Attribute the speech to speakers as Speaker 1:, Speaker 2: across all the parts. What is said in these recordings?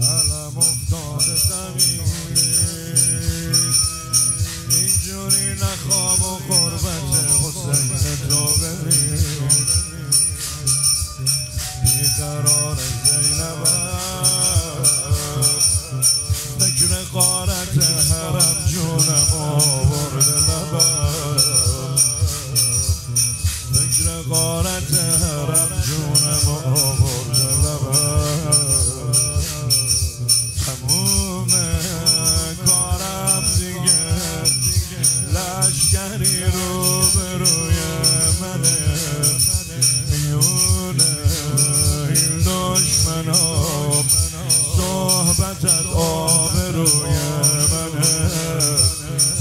Speaker 1: علم افتاده زمین اینجوری نخواب و قربت حسین تو ببین بیقرار زینب فکر غارت حرم جونم آورده لبم فکر غارت حرم جونم آورده لبم تموم کارم دیگه لشکری رو به روی منه میونه این دشمنام صحبت از آبروی منه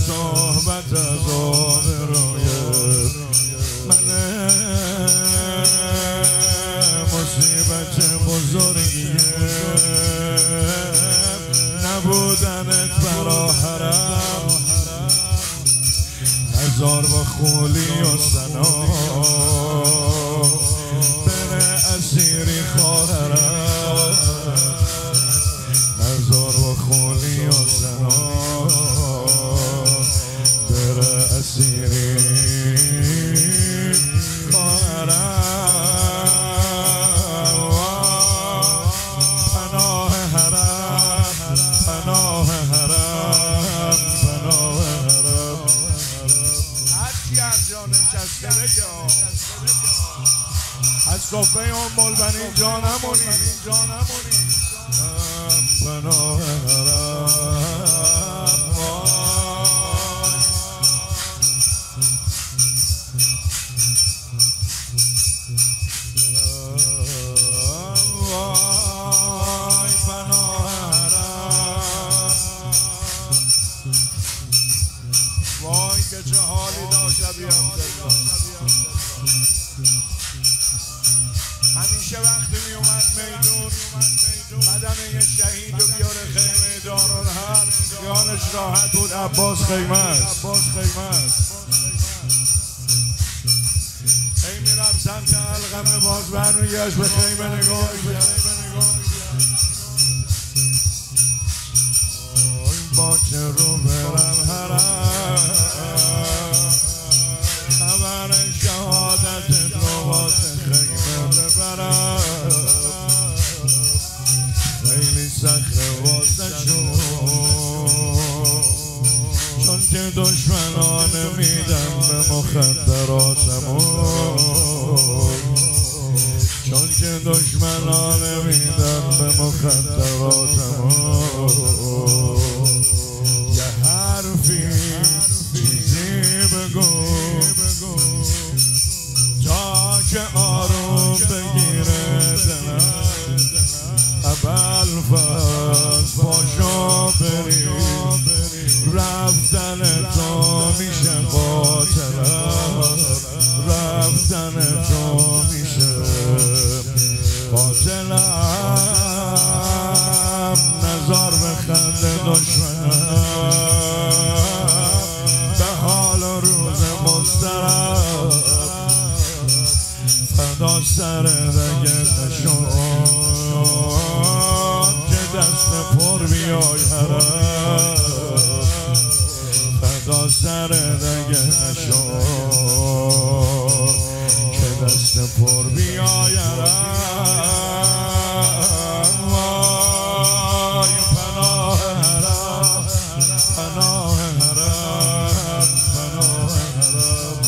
Speaker 1: صحبت از آبروی منه مصیبت بزرگیه نبودنت برا حرم هزار با خولی و سنا بره اسیری خواهرم هزار با خولی و سنا بره اسیری خواهرم پناه حرم پناه حرم پناه حرم هرچی انجا نشسته بگم از صفحه ام البنین جا نمونی پناه حرم وای که چه حالی داشت بیام همیشه وقتی می اومد میدون قدم یه شهید و بیاره خیمه دارالحرب یانش راحت بود عباس خیمه است هی میرم سمت علقمه باز برمیگشت به خیمه نگاه با که رو برم حرم خبر شهادتت رو واسه خیمه ببرم خیلی سخته واسه چون که دشمنا نمیدن به مخدراتمون چون که دشمنا نمیدن به مخدراتمون یه حرفی چیزی بگو تا که آروم بگیره دلم ابوالفضل پاشو بری رفتن تو میشه قاتلم رفتن تو میشه قاتلم نظر به خنده دشمنم به حال روز مضطرب فدا سر دگه نشد که دست پر بیای حرم فدا سر دگه نشد که دست پر بیای حرم وای پناه حرم پناه حرم پناه حرم